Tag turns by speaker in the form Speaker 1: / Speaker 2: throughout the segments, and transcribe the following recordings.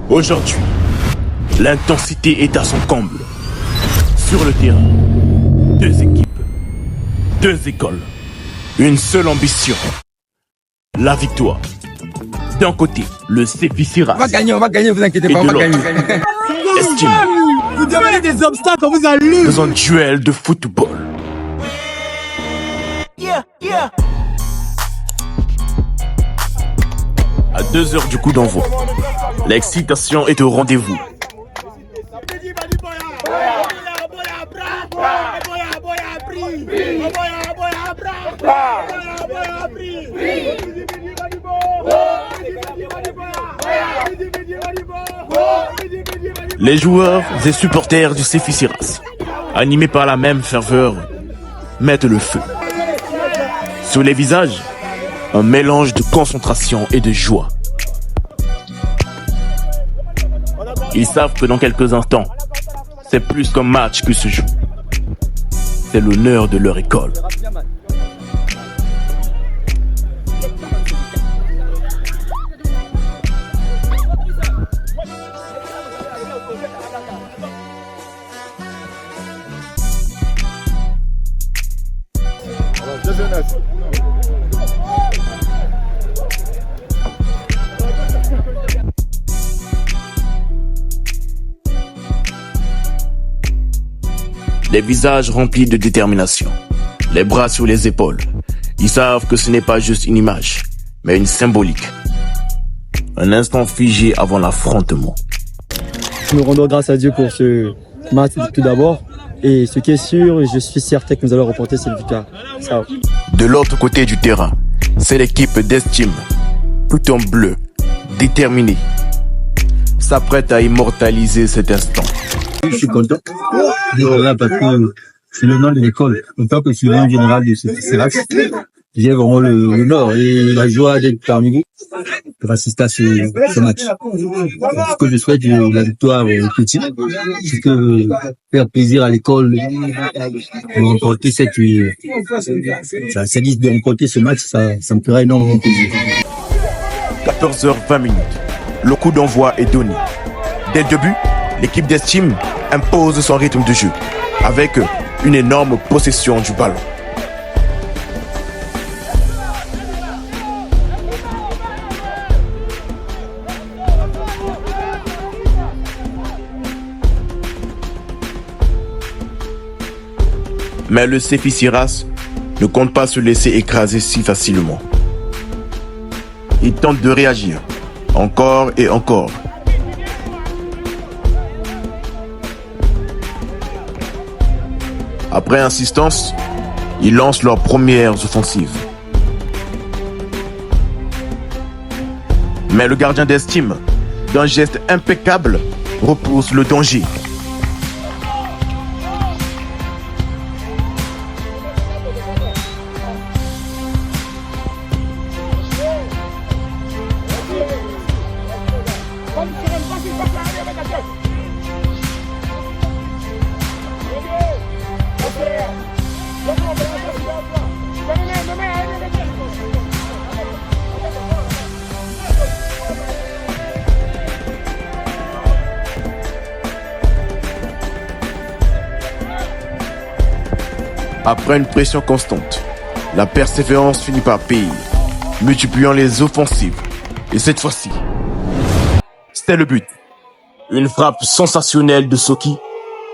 Speaker 1: Aujourd'hui, l'intensité est à son comble. Sur le terrain, deux équipes, deux écoles, une seule ambition, la victoire. D'un côté, le Céphisiras.
Speaker 2: On va gagner, vous inquiétez pas, on va gagner.
Speaker 1: Estime.
Speaker 2: Vous avez des obstacles, on vous allume.
Speaker 1: Dans un duel de football. À 2 heures du coup d'envoi, l'excitation est au rendez-vous. Les joueurs et supporters du Céphisiras, animés par la même ferveur, mettent le feu. Sur les visages, un mélange de concentration et de joie. Ils savent que dans quelques instants, c'est plus qu'un match qui se joue. C'est l'honneur de leur école. Les visages remplis de détermination, les bras sur les épaules. Ils savent que ce n'est pas juste une image, mais une symbolique. Un instant figé avant l'affrontement.
Speaker 3: Nous rendons grâce à Dieu pour ce match tout d'abord. Et ce qui est sûr, je suis certain que nous allons remporter cette victoire. Ça.
Speaker 1: De l'autre côté du terrain, c'est l'équipe d'Estime, tout en bleu, déterminée, s'apprête à immortaliser cet instant.
Speaker 4: Je suis content parce que c'est le nom de l'école. En tant que surveillant général de Céphisiras, j'ai vraiment l'honneur et la joie d'être parmi vous pour assister à ce match. Ce que je souhaite, la victoire petite, c'est que faire plaisir à l'école de remporter de remporter ce match, ça me fera énormément plaisir.
Speaker 1: 14h20, le coup d'envoi est donné. Dès le début, l'équipe d'Estime impose son rythme de jeu, avec une énorme possession du ballon. Mais le Céphisiras ne compte pas se laisser écraser si facilement. Il tente de réagir, encore et encore. Après insistance, ils lancent leurs premières offensives. Mais le gardien d'Estime, d'un geste impeccable, repousse le danger. Après une pression constante, la persévérance finit par payer, multipliant les offensives. Et cette fois-ci, c'était le but. Une frappe sensationnelle de Soki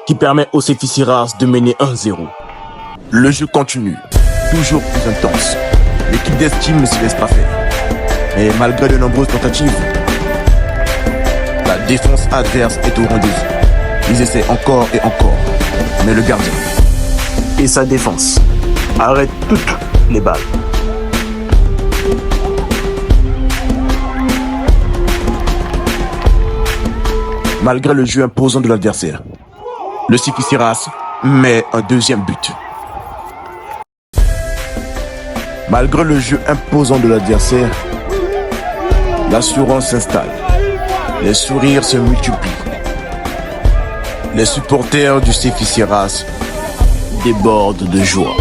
Speaker 1: qui permet au Céphisiras de mener 1-0. Le jeu continue, toujours plus intense. L'équipe d'Estime ne se laisse pas faire. Mais malgré de nombreuses tentatives, la défense adverse est au rendez-vous. Ils essaient encore et encore. Mais le gardien et sa défense arrête toutes les balles. Malgré le jeu imposant de l'adversaire, le Céphisiras met un deuxième but. Malgré le jeu imposant de l'adversaire, l'assurance s'installe. Les sourires se multiplient. Les supporters du Céphisiras débordent de joie.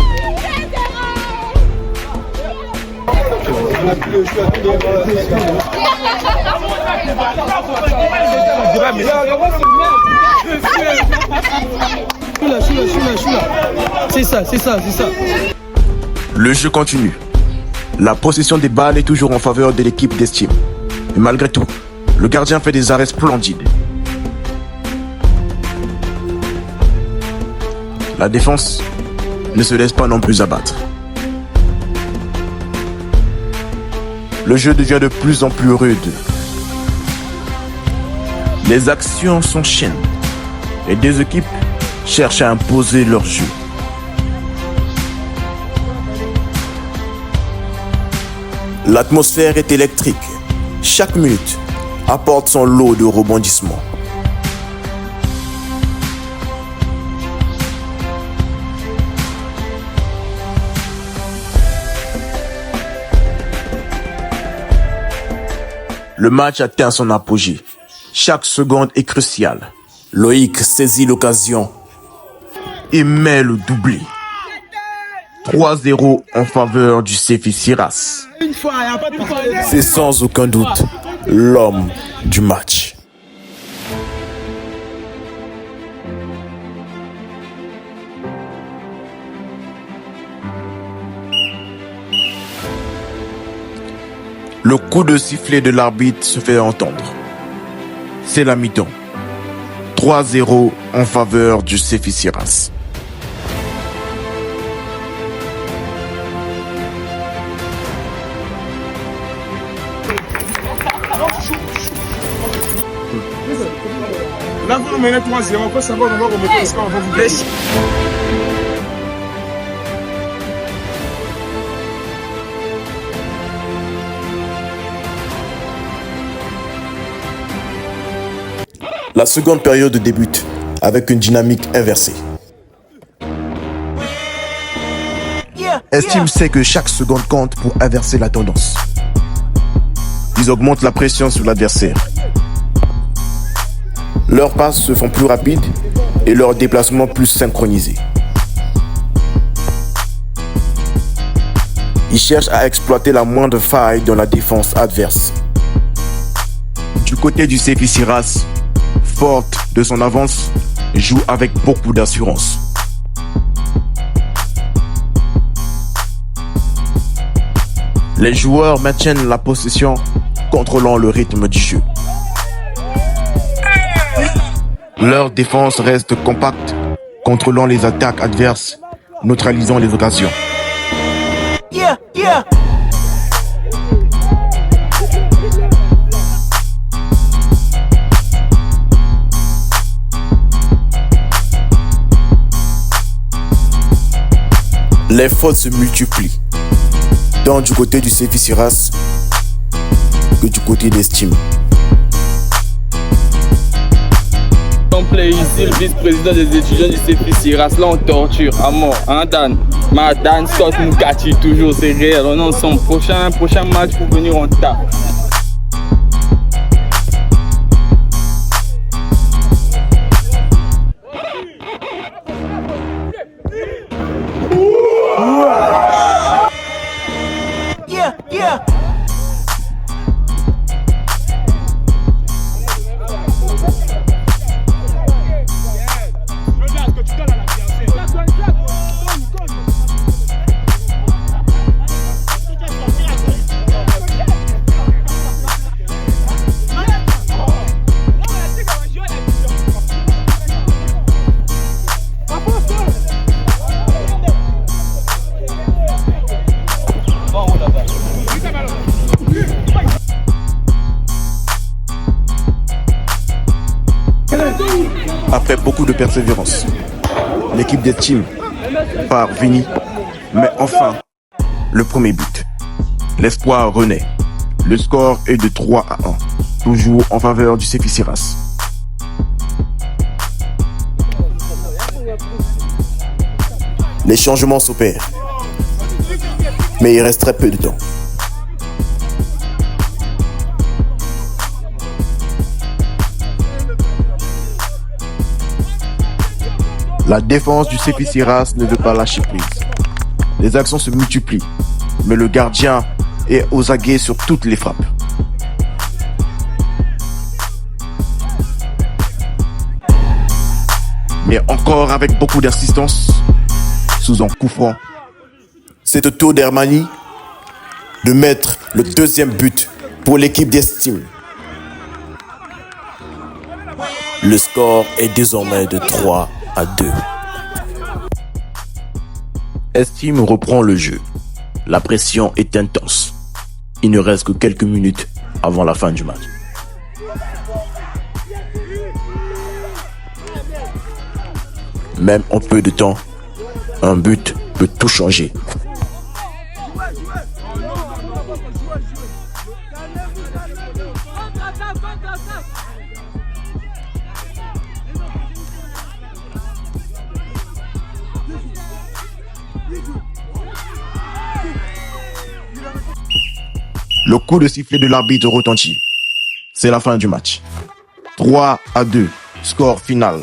Speaker 2: C'est ça.
Speaker 1: Le jeu continue. La possession des balles est toujours en faveur de l'équipe d'Esteam. Mais malgré tout, le gardien fait des arrêts splendides. La défense ne se laisse pas non plus abattre. Le jeu devient de plus en plus rude. Les actions s'enchaînent. Les deux équipes cherchent à imposer leur jeu. L'atmosphère est électrique. Chaque minute apporte son lot de rebondissements. Le match atteint son apogée. Chaque seconde est cruciale. Loïc saisit l'occasion et met le doublé. 3-0 en faveur du CF Siras. C'est sans aucun doute l'homme du match. Le coup de sifflet de l'arbitre se fait entendre. C'est la mi-temps. 3-0 en faveur du CF Siras.
Speaker 5: Là, vous menez 3-0, on peut savoir, on va remettre le score, on va vous blesser.
Speaker 1: La seconde période débute avec une dynamique inversée. Estime sait que chaque seconde compte pour inverser la tendance. Ils augmentent la pression sur l'adversaire. Leurs passes se font plus rapides et leurs déplacements plus synchronisés. Ils cherchent à exploiter la moindre faille dans la défense adverse. Du côté du CF Siras, forte de son avance, joue avec beaucoup d'assurance. Les joueurs maintiennent la possession, contrôlant le rythme du jeu. Leur défense reste compacte, contrôlant les attaques adverses, neutralisant les occasions. Les fautes se multiplient, tant du côté du CF Siras que du côté d'Estime.
Speaker 6: Ici le vice-président des étudiants du CF Siras, là on torture à mort, hein Dan? Ma Dan Scott Moukati toujours, c'est réel, on est ensemble, prochain match pour venir en tape.
Speaker 1: Après beaucoup de persévérance, l'équipe d'Estime parvenue met enfin le premier but. L'espoir renaît. Le score est de 3-1, toujours en faveur du CF Siras. Les changements s'opèrent, mais il reste très peu de temps. La défense du CF Siras ne veut pas lâcher prise. Les actions se multiplient, mais le gardien est aux aguets sur toutes les frappes. Et encore avec beaucoup d'insistance, sous un coup franc, c'est au tour d'Hermani de mettre le deuxième but pour l'équipe d'Estime. Le score est désormais de 3-2. Estime reprend le jeu. La pression est intense. Il ne reste que quelques minutes avant la fin du match. Même en peu de temps, un but peut tout changer. Le coup de sifflet de l'arbitre retentit. C'est la fin du match. 3-2, score final.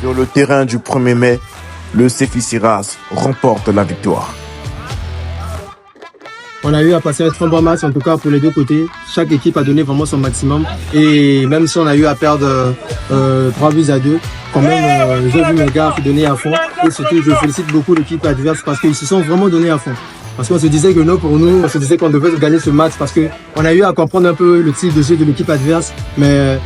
Speaker 1: Sur le terrain du 1er mai, le CFI Siras remporte la victoire.
Speaker 3: On a eu à passer un très bon match, en tout cas pour les deux côtés. Chaque équipe a donné vraiment son maximum. Et même si on a eu à perdre 3-2, quand même, j'ai vu mes gars se donner à fond. Et surtout, je félicite beaucoup l'équipe adverse parce qu'ils se sont vraiment donnés à fond. Parce qu'on se disait que non, pour nous, on se disait qu'on devait gagner ce match parce que on a eu à comprendre un peu le style de jeu de l'équipe adverse. Mais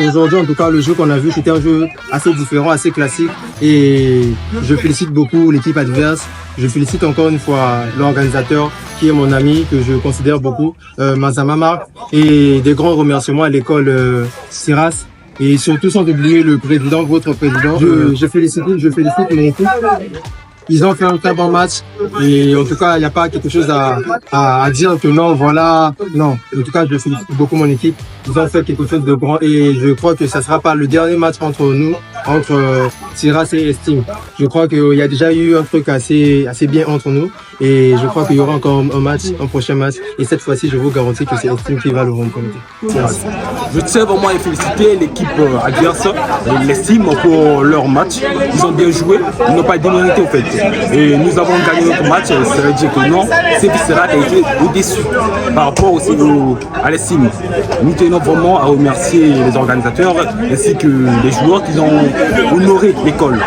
Speaker 3: aujourd'hui, en tout cas, le jeu qu'on a vu, c'était un jeu assez différent, assez classique. Et je félicite beaucoup l'équipe adverse. Je félicite encore une fois l'organisateur qui est mon ami, que je considère beaucoup, Mazama Marc. Et des grands remerciements à l'école Siras. Et surtout, sans oublier le président, votre président. Je félicite mon équipe. Ils ont fait un très bon match et en tout cas, il n'y a pas quelque chose à dire que non, voilà. Non, en tout cas, je félicite beaucoup mon équipe. Ils ont fait quelque chose de grand et je crois que ça ne sera pas le dernier match entre nous, entre Siras et Estime. Je crois qu'il y a déjà eu un truc assez bien entre nous et je crois qu'il y aura encore un prochain match. Et cette fois-ci, je vous garantis que c'est Estime qui va le remporter. Merci.
Speaker 2: Je tiens vraiment à féliciter l'équipe adverse, l'Estime, pour leur match. Ils ont bien joué, ils n'ont pas démérité au fait. Et nous avons gagné notre match, ça veut dire que non, c'est qui sera été au-dessus par rapport aussi à l'Estime. Nous tenons vraiment à remercier les organisateurs ainsi que les joueurs qui ont honoré l'école.